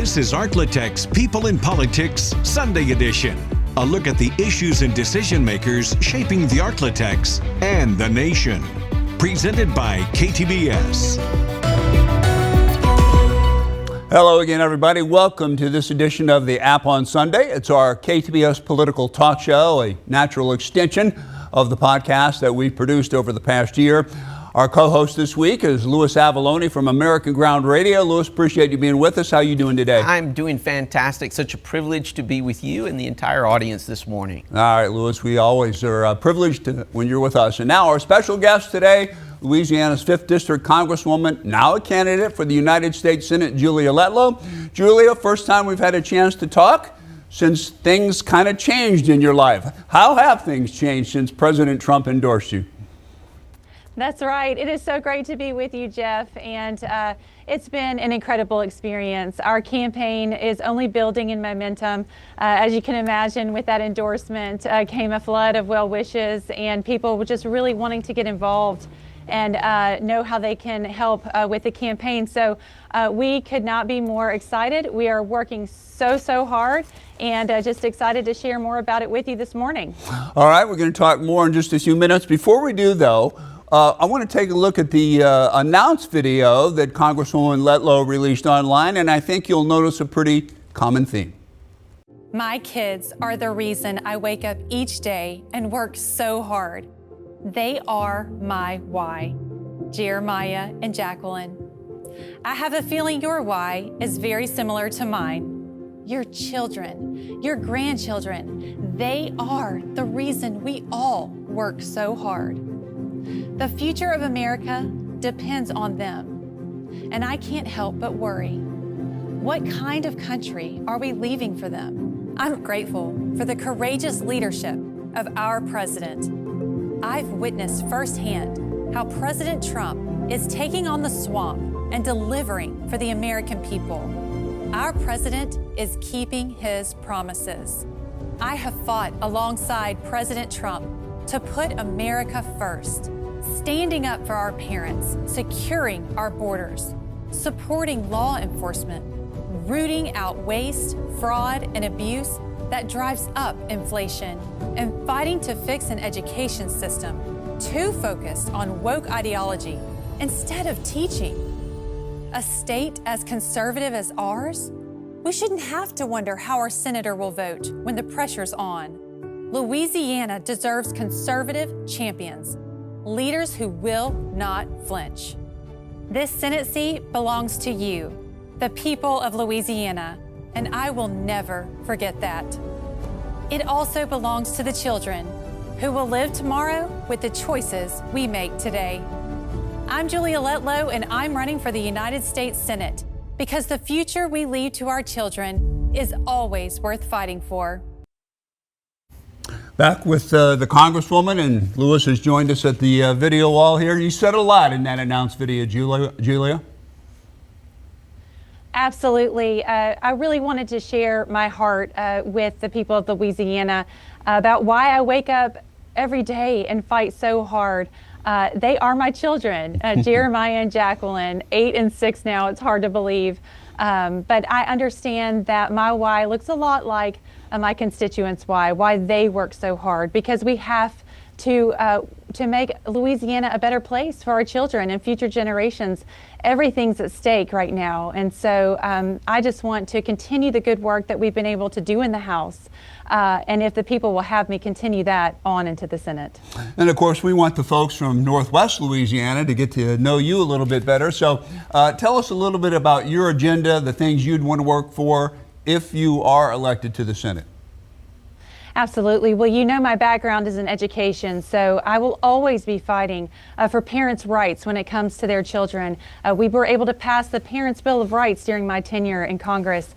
This is Arklatek's People in Politics Sunday edition. A look at the issues and decision makers shaping the Arklatex and the nation. Presented by KTBS. Hello again, everybody. Welcome to this edition of the App on Sunday. It's our KTBS political talk show, a natural extension of the podcast that we've produced over the past year. Our co-host this week is Louis Avallone from American Ground Radio. Louis, appreciate you being with us. How are you doing today? I'm doing fantastic. Such a privilege to be with you and the entire audience this morning. All right, Louis, we always are privileged when you're with us. And now our special guest today, Louisiana's 5th District Congresswoman, now a candidate for the United States Senate, Julia Letlow. Julia, first time we've had a chance to talk since things kind of changed in your life. How have things changed since President Trump endorsed you? That's right. It is so great to be with you, Jeff, and it's been an incredible experience. Our campaign is only building in momentum. As you can imagine, with that endorsement came a flood of well wishes and people were just really wanting to get involved and know how they can help with the campaign. So we could not be more excited. We are working so hard and just excited to share more about it with you this morning. All right, we're going to talk more in just a few minutes. Before we do, though, I want to take a look at the announced video that Congresswoman Letlow released online, and I think you'll notice a pretty common theme. My kids are the reason I wake up each day and work so hard. They are my why. Jeremiah and Jacqueline. I have a feeling your why is very similar to mine. Your children, your grandchildren, they are the reason we all work so hard. The future of America depends on them, and I can't help but worry. What kind of country are we leaving for them? I'm grateful for the courageous leadership of our president. I've witnessed firsthand how President Trump is taking on the swamp and delivering for the American people. Our president is keeping his promises. I have fought alongside President Trump to put America first, standing up for our parents, securing our borders, supporting law enforcement, rooting out waste, fraud, and abuse that drives up inflation, and fighting to fix an education system too focused on woke ideology instead of teaching. A state as conservative as ours? We shouldn't have to wonder how our senator will vote when the pressure's on. Louisiana deserves conservative champions, leaders who will not flinch. This Senate seat belongs to you, the people of Louisiana, and I will never forget that. It also belongs to the children who will live tomorrow with the choices we make today. I'm Julia Letlow, and I'm running for the United States Senate because the future we leave to our children is always worth fighting for. Back with the Congresswoman, and Louis has joined us at the video wall here. You said a lot in that announced video, Julia. Absolutely. I really wanted to share my heart with the people of Louisiana about why I wake up every day and fight so hard. They are my children, Jeremiah and Jacqueline, 8 and 6 now. It's hard to believe. But I understand that my why looks a lot like my constituents' why they work so hard, because we have to make Louisiana a better place for our children and future generations. Everything's at stake right now. And so I just want to continue the good work that we've been able to do in the House. And if the people will have me continue that on into the Senate. And of course, we want the folks from Northwest Louisiana to get to know you a little bit better. So tell us a little bit about your agenda, the things you'd want to work for if you are elected to the Senate. Absolutely. Well, you know my background is in education, so I will always be fighting for parents' rights when it comes to their children. We were able to pass the Parents' Bill of Rights during my tenure in Congress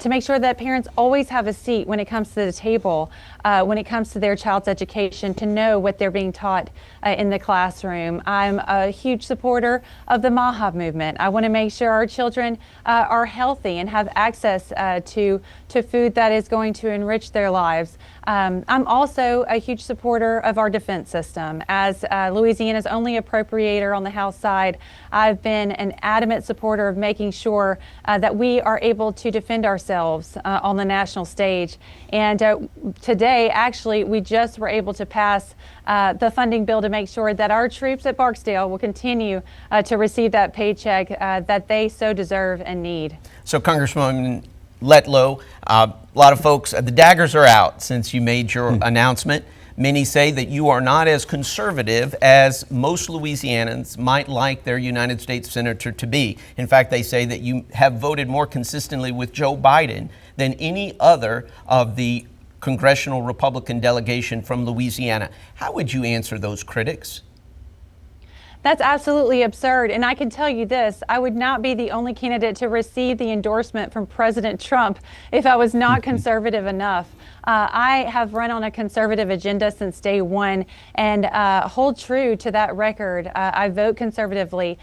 to make sure that parents always have a seat when it comes to the table, when it comes to their child's education, to know what they're being taught in the classroom. I'm a huge supporter of the MAHA movement. I want to make sure our children are healthy and have access to food that is going to enrich their lives. I'm also a huge supporter of our defense system. As Louisiana's only appropriator on the House side, I've been an adamant supporter of making sure that we are able to defend ourselves on the national stage. And today, actually, we just were able to pass the funding bill to make sure that our troops at Barksdale will continue to receive that paycheck that they so deserve and need. So, Congresswoman Letlow, a lot of folks, the daggers are out since you made your announcement. Many say that you are not as conservative as most Louisianans might like their United States Senator to be. In fact, they say that you have voted more consistently with Joe Biden than any other of the congressional Republican delegation from Louisiana. How would you answer those critics? That's absolutely absurd. And I can tell you this, I would not be the only candidate to receive the endorsement from President Trump if I was not conservative enough. I have run on a conservative agenda since day one and hold true to that record. I vote conservatively.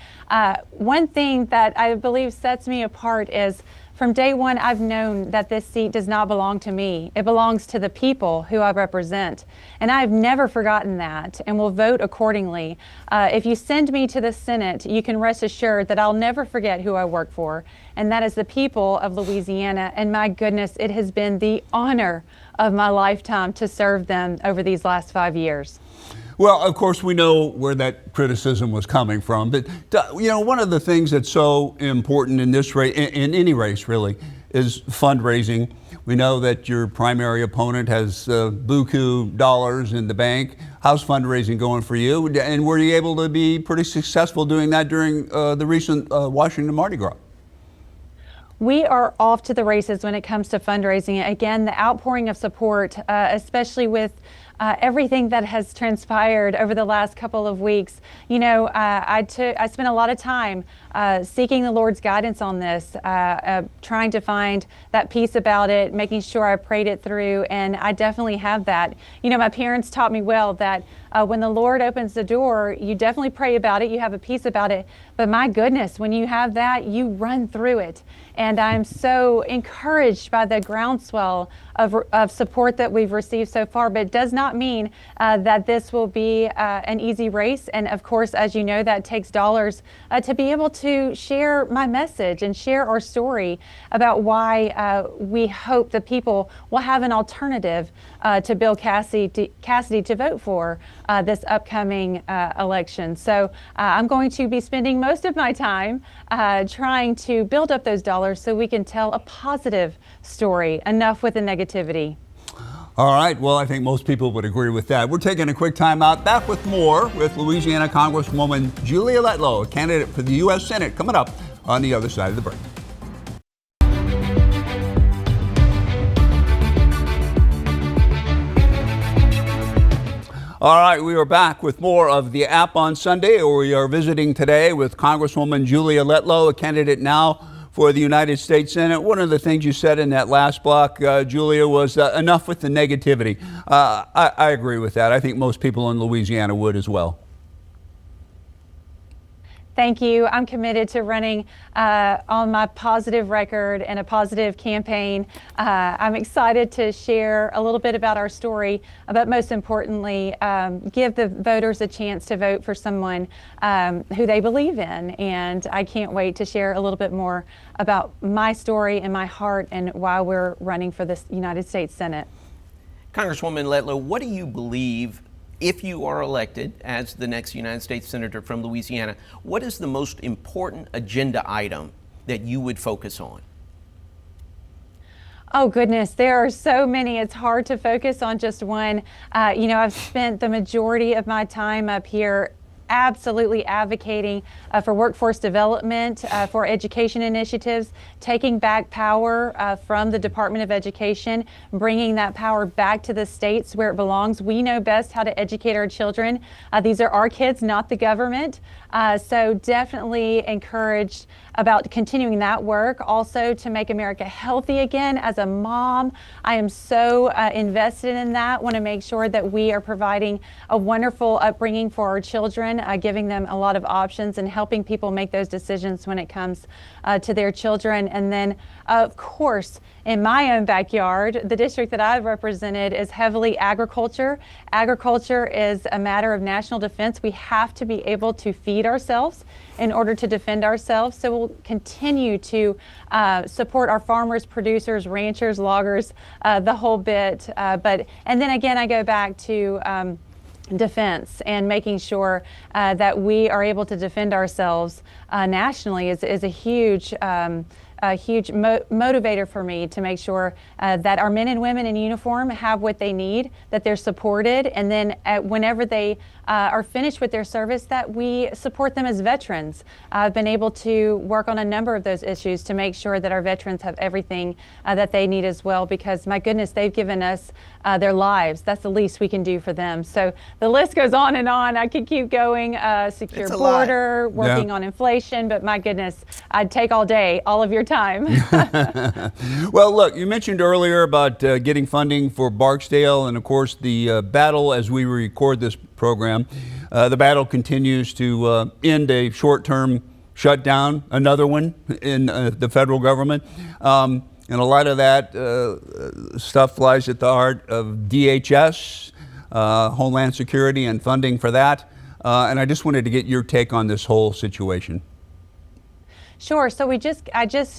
One thing that I believe sets me apart is from day one, I've known that this seat does not belong to me. It belongs to the people who I represent. And I've never forgotten that and will vote accordingly. If you send me to the Senate, you can rest assured that I'll never forget who I work for, and that is the people of Louisiana. And my goodness, it has been the honor of my lifetime to serve them over these last 5 years. Well, of course, we know where that criticism was coming from. But, you know, one of the things that's so important in this race, in any race really, is fundraising. We know that your primary opponent has buku dollars in the bank. How's fundraising going for you? And were you able to be pretty successful doing that during the recent Washington Mardi Gras? We are off to the races when it comes to fundraising. Again, the outpouring of support, especially with everything that has transpired over the last couple of weeks. You know, I spent a lot of time seeking the Lord's guidance on this, trying to find that peace about it, making sure I prayed it through, and I definitely have that. You know, my parents taught me well that when the Lord opens the door, you definitely pray about it, you have a peace about it, but my goodness, when you have that, you run through it. And I'm so encouraged by the groundswell of support that we've received so far, but it does not mean that this will be an easy race. And of course, as you know, that takes dollars to be able to share my message and share our story about why we hope the people will have an alternative to Bill Cassidy to vote for this upcoming election. So I'm going to be spending most of my time trying to build up those dollars so we can tell a positive story, enough with the negativity. All right, well, I think most people would agree with that. We're taking a quick time out. Back with more with Louisiana Congresswoman Julia Letlow, a candidate for the U.S. Senate, coming up on the other side of the break. All right, we are back with more of the App on Sunday. We are visiting today with Congresswoman Julia Letlow, a candidate now for the United States Senate. One of the things you said in that last block, Julia, was enough with the negativity. I agree with that. I think most people in Louisiana would as well. Thank you. I'm committed to running on my positive record and a positive campaign. I'm excited to share a little bit about our story, but most importantly, give the voters a chance to vote for someone who they believe in. And I can't wait to share a little bit more about my story and my heart and why we're running for this United States Senate. Congresswoman Letlow, what do you believe, if you are elected as the next United States Senator from Louisiana, what is the most important agenda item that you would focus on? Oh goodness, there are so many. It's hard to focus on just one. You know, I've spent the majority of my time up here absolutely advocating for workforce development, for education initiatives, taking back power from the Department of Education, bringing that power back to the states where it belongs. We know best how to educate our children. These are our kids, not the government. So definitely encouraged about continuing that work. Also to make America healthy again. As a mom, I am so invested in that. Want to make sure that we are providing a wonderful upbringing for our children. giving them a lot of options and helping people make those decisions when it comes to their children. And then, of course, in my own backyard, the district that I've represented is heavily agriculture. Agriculture is a matter of national defense. We have to be able to feed ourselves in order to defend ourselves. So we'll continue to support our farmers, producers, ranchers, loggers, the whole bit. And then again, I go back to defense and making sure that we are able to defend ourselves nationally is a huge motivator for me to make sure that our men and women in uniform have what they need, that they're supported, and then whenever they are finished with their service, that we support them as veterans. I've been able to work on a number of those issues to make sure that our veterans have everything that they need as well, because my goodness, they've given us their lives. That's the least we can do for them. So the list goes on and on. I could keep going. Secure border, working on inflation, but my goodness, I'd take all day, all of your time. Well, look, you mentioned earlier about getting funding for Barksdale, and of course the battle as we record this program, the battle continues to end a short-term shutdown, another one in the federal government. And a lot of that stuff lies at the heart of DHS, Homeland Security, and funding for that. And I just wanted to get your take on this whole situation. Sure. So I just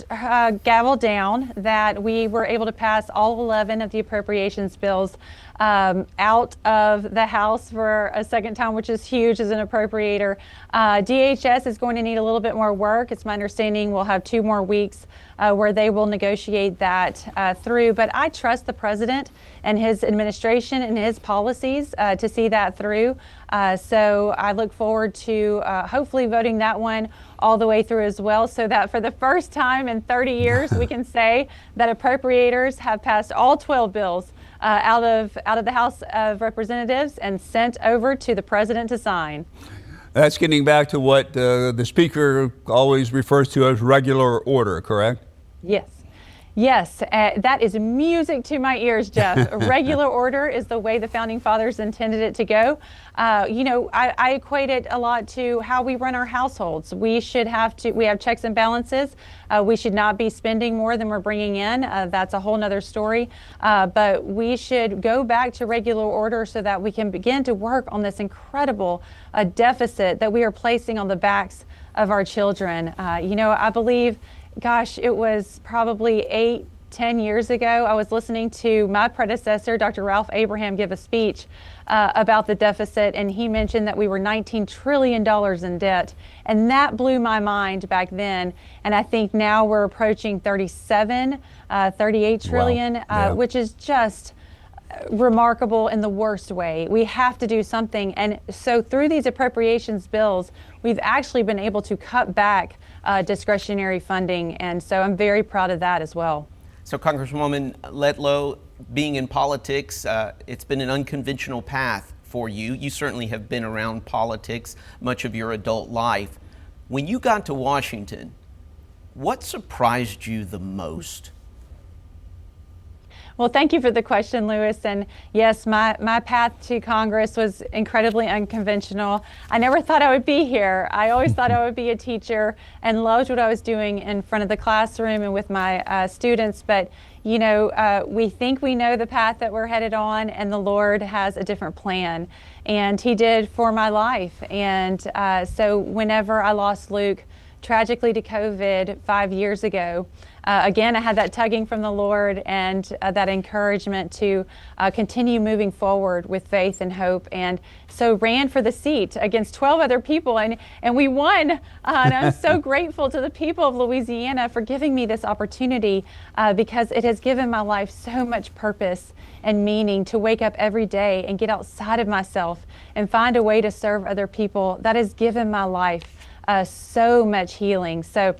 gavelled down that we were able to pass all 11 of the appropriations bills out of the House for a second time, which is huge as an appropriator. DHS is going to need a little bit more work. It's my understanding we'll have 2 more weeks where they will negotiate that through. But I trust the president and his administration and his policies to see that through. So I look forward to hopefully voting that one all the way through as well, so that for the first time in 30 years we can say that appropriators have passed all 12 bills out of the House of Representatives and sent over to the president to sign. That's getting back to what the Speaker always refers to as regular order, correct? Yes. Yes, that is music to my ears, Jeff. A regular order is the way the Founding Fathers intended it to go. I equate it a lot to how we run our households. We have checks and balances. We should not be spending more than we're bringing in. That's a whole nother story. But we should go back to regular order so that we can begin to work on this incredible deficit that we are placing on the backs of our children. I believe, gosh, it was probably 8-10 years ago, I was listening to my predecessor, Dr. Ralph Abraham, give a speech about the deficit, and he mentioned that we were $19 trillion in debt, and that blew my mind back then. And I think now we're approaching 38 trillion, wow. Yeah. Which is just remarkable in the worst way. We have to do something. And so through these appropriations bills, we've actually been able to cut back discretionary funding. And so I'm very proud of that as well. So Congresswoman Letlow, being in politics, it's been an unconventional path for you. You certainly have been around politics much of your adult life. When you got to Washington, what surprised you the most? Well, thank you for the question, Lewis. And yes, my path to Congress was incredibly unconventional. I never thought I would be here. I always thought I would be a teacher and loved what I was doing in front of the classroom and with my students. But, we think we know the path that we're headed on, and the Lord has a different plan. And He did for my life. And so whenever I lost Luke tragically to COVID 5 years ago, again, I had that tugging from the Lord and that encouragement to continue moving forward with faith and hope. And so ran for the seat against 12 other people, and we won. And I'm so grateful to the people of Louisiana for giving me this opportunity because it has given my life so much purpose and meaning to wake up every day and get outside of myself and find a way to serve other people. That has given my life so much healing. So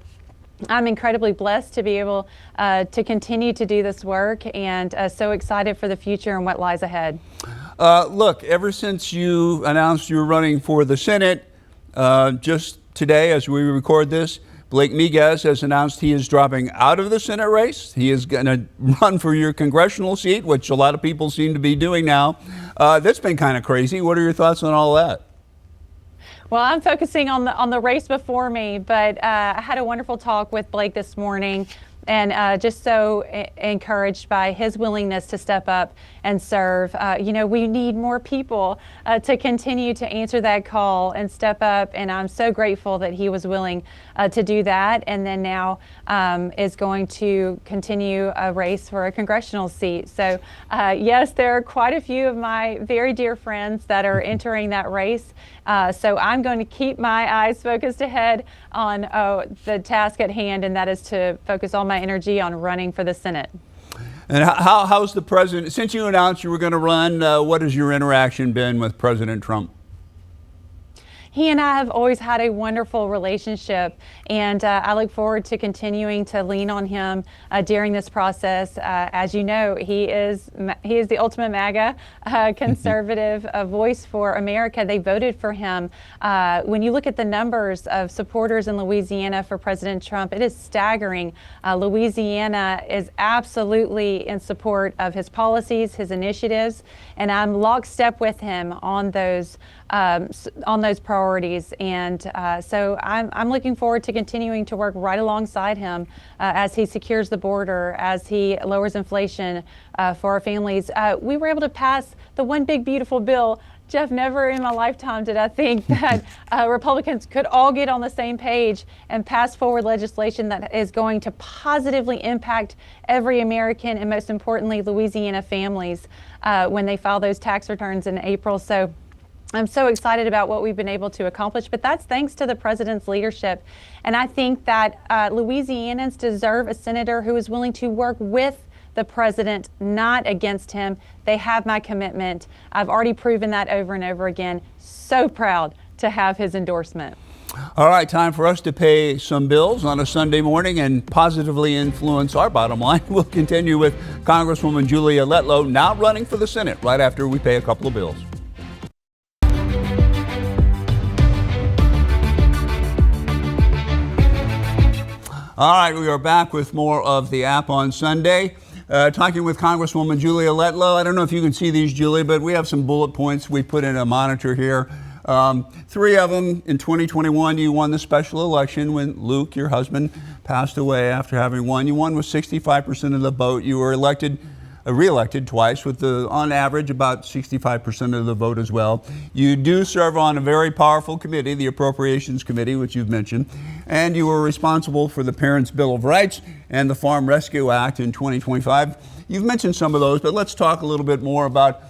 I'm incredibly blessed to be able to continue to do this work, and so excited for the future and what lies ahead. Look, ever since you announced you were running for the Senate, just today as we record this, Blake Miguez has announced he is dropping out of the Senate race. He is going to run for your congressional seat, which a lot of people seem to be doing now. That's been kind of crazy. What are your thoughts on all that? Well, I'm focusing on the race before me, but I had a wonderful talk with Blake this morning, and just so encouraged by his willingness to step up and serve. We need more people to continue to answer that call and step up, and I'm so grateful that he was willing to do that, and then now is going to continue a race for a congressional seat. So yes, there are quite a few of my very dear friends that are entering that race. So I'm going to keep my eyes focused ahead on the task at hand, and that is to focus all my energy on running for the Senate. And how's the president, since you announced you were going to run, what has your interaction been with President Trump? He and I have always had a wonderful relationship, and I look forward to continuing to lean on him during this process. As you know, he is the ultimate MAGA conservative voice for America. They voted for him. When you look at the numbers of supporters in Louisiana for President Trump, it is staggering. Louisiana is absolutely in support of his policies, his initiatives, and I'm lockstep with him on those priorities, and so I'm looking forward to continuing to work right alongside him as he secures the border, as he lowers inflation for our families. We were able to pass the One Big Beautiful Bill. Jeff, never in my lifetime did I think that Republicans could all get on the same page and pass forward legislation that is going to positively impact every American, and most importantly, Louisiana families when they file those tax returns in April. So I'm so excited about what we've been able to accomplish, but that's thanks to the president's leadership. And I think that Louisianans deserve a senator who is willing to work with the president, not against him. They have my commitment. I've already proven that over and over again. So proud to have his endorsement. All right, time for us to pay some bills on a Sunday morning and positively influence our bottom line. We'll continue with Congresswoman Julia Letlow, now running for the Senate, right after we pay a couple of bills. All right, we are back with more of the app on Sunday. Talking with Congresswoman Julia Letlow. I don't know if you can see these, Julia, but we have some bullet points we put in a monitor here. 3 of them. In 2021, you won the special election when Luke, your husband, passed away after having won. You won with 65% of the vote. You were re-elected twice with, on average, about 65% of the vote as well. You do serve on a very powerful committee, the Appropriations Committee, which you've mentioned, and you were responsible for the Parents' Bill of Rights and the Farm Rescue Act in 2025. You've mentioned some of those, but let's talk a little bit more about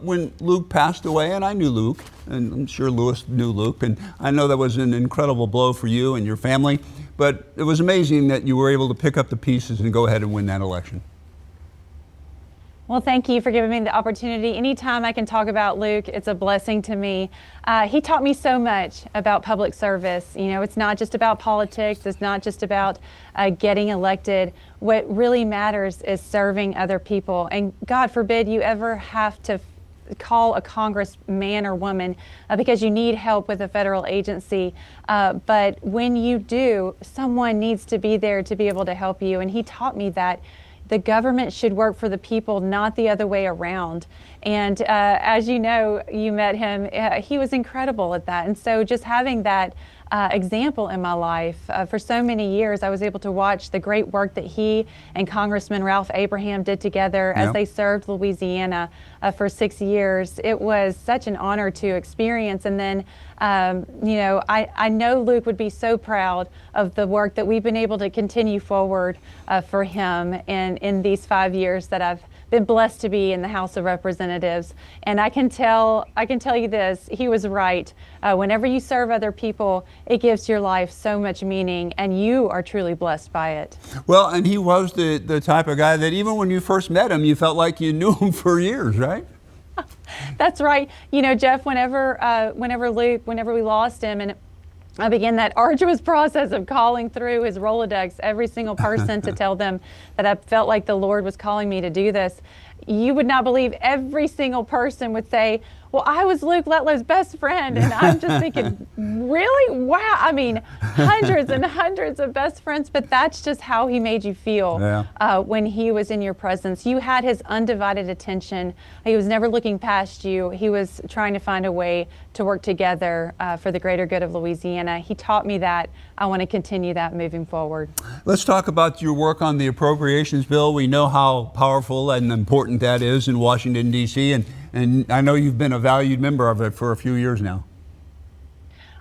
when Luke passed away, and I knew Luke, and I'm sure Lewis knew Luke, and I know that was an incredible blow for you and your family, but it was amazing that you were able to pick up the pieces and go ahead and win that election. Well, thank you for giving me the opportunity. Anytime I can talk about Luke, it's a blessing to me. He taught me so much about public service. You know, it's not just about politics. It's not just about getting elected. What really matters is serving other people. And God forbid you ever have to call a congressman or woman because you need help with a federal agency. But when you do, someone needs to be there to be able to help you. And he taught me that the government should work for the people, not the other way around. And as you know, you met him, he was incredible at that. And so just having that example in my life for so many years, I was able to watch the great work that he and Congressman Ralph Abraham did together as they served Louisiana for 6 years. It was such an honor to experience. And then, I know Luke would be so proud of the work that we've been able to continue forward for him in these 5 years that I've been blessed to be in the House of Representatives. And I can tell you this, he was right. Whenever you serve other people, it gives your life so much meaning, and you are truly blessed by it. Well, and he was the type of guy that even when you first met him, you felt like you knew him for years, right? That's right. You know, Jeff, whenever we lost him, and I began that arduous process of calling through his Rolodex, every single person to tell them that I felt like the Lord was calling me to do this. you would not believe every single person would say, well, I was Luke Letlow's best friend. And I'm just thinking, really? Wow. I mean, hundreds and hundreds of best friends, but that's just how he made you feel when he was in your presence. You had his undivided attention. He was never looking past you. He was trying to find a way to work together for the greater good of Louisiana. He taught me that. I want to continue that moving forward. Let's talk about your work on the appropriations bill. We know how powerful and important that is in Washington, D.C., and I know you've been a valued member of it for a few years now.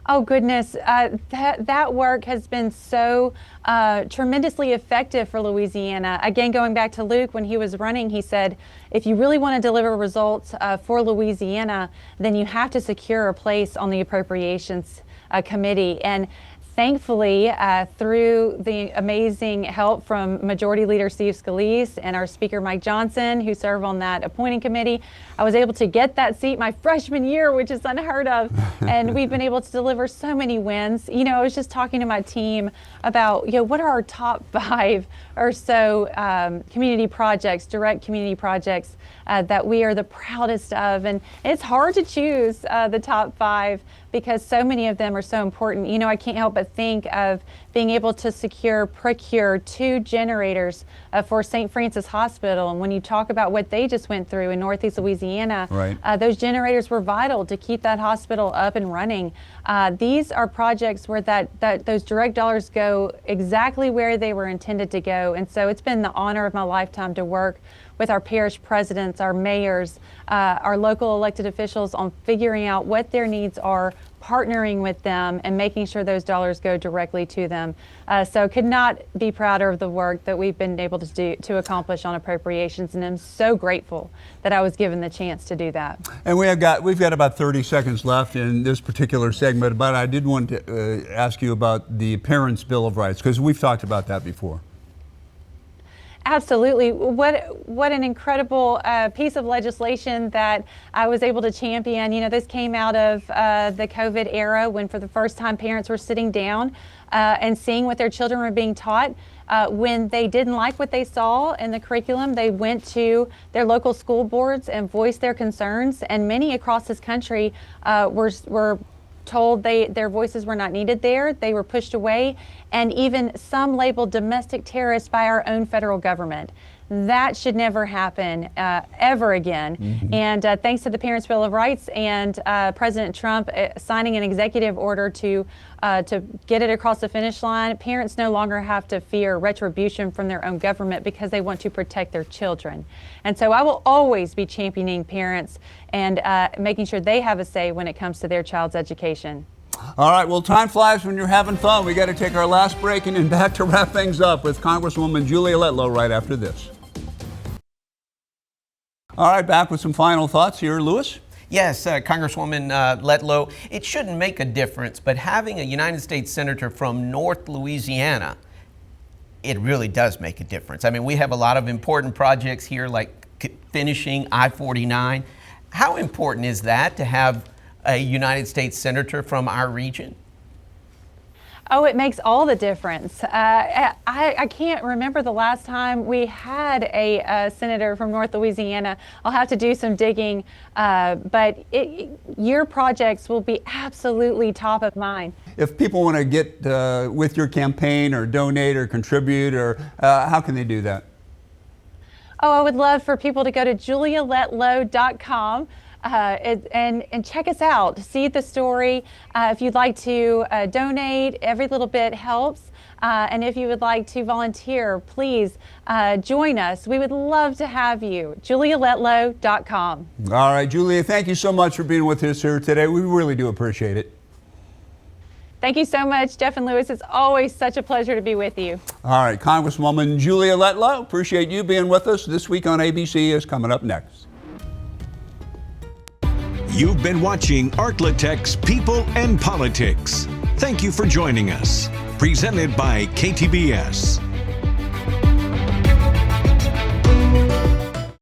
Oh, goodness. That work has been so tremendously effective for Louisiana. Again, going back to Luke, when he was running, he said, if you really want to deliver results for Louisiana, then you have to secure a place on the Appropriations Committee. And thankfully, through the amazing help from Majority Leader Steve Scalise and our Speaker Mike Johnson, who serve on that appointing committee, I was able to get that seat my freshman year, which is unheard of. And we've been able to deliver so many wins. You know, I was just talking to my team about, what are our top 5 or so community projects, direct community projects that we are the proudest of. And it's hard to choose the top 5 because so many of them are so important. You know, I can't help but think of being able to procure 2 generators for St. Francis Hospital. And when you talk about what they just went through in Northeast Louisiana, those generators were vital to keep that hospital up and running. These are projects where those direct dollars go exactly where they were intended to go. And so it's been the honor of my lifetime to work with our parish presidents, our mayors, our local elected officials on figuring out what their needs are, partnering with them, and making sure those dollars go directly to them. So could not be prouder of the work that we've been able to accomplish on appropriations, and I'm so grateful that I was given the chance to do that. And we've got about 30 seconds left in this particular segment, but I did want to ask you about the Parents' Bill of Rights, because we've talked about that before. Absolutely. What an incredible piece of legislation that I was able to champion. You know, this came out of the COVID era when for the first time parents were sitting down and seeing what their children were being taught. When they didn't like what they saw in the curriculum, they went to their local school boards and voiced their concerns. And many across this country were told their voices were not needed there. They were pushed away, and even some labeled domestic terrorists by our own federal government. That should never happen ever again. Mm-hmm. And thanks to the Parents' Bill of Rights and President Trump signing an executive order to get it across the finish line, parents no longer have to fear retribution from their own government because they want to protect their children. And so I will always be championing parents and making sure they have a say when it comes to their child's education. All right, well, time flies when you're having fun. We got to take our last break and then back to wrap things up with Congresswoman Julia Letlow right after this. All right, back with some final thoughts here, Lewis. Yes, Congresswoman Letlow, it shouldn't make a difference, but having a United States Senator from North Louisiana, it really does make a difference. I mean, we have a lot of important projects here, like finishing I-49. How important is that to have a United States Senator from our region? Oh, it makes all the difference. I can't remember the last time we had a senator from North Louisiana. I'll have to do some digging, but your projects will be absolutely top of mind. If people want to get with your campaign or donate or contribute, or how can they do that? Oh, I would love for people to go to julialetlow.com. And check us out. See the story. If you'd like to donate, every little bit helps. And if you would like to volunteer, please join us. We would love to have you. julialetlow.com. All right, Julia, thank you so much for being with us here today. We really do appreciate it. Thank you so much, Jeff and Lewis. It's always such a pleasure to be with you. All right, Congresswoman Julia Letlow, appreciate you being with us. This Week on ABC is coming up next. You've been watching Arklatek's People and Politics. Thank you for joining us. Presented by KTBS.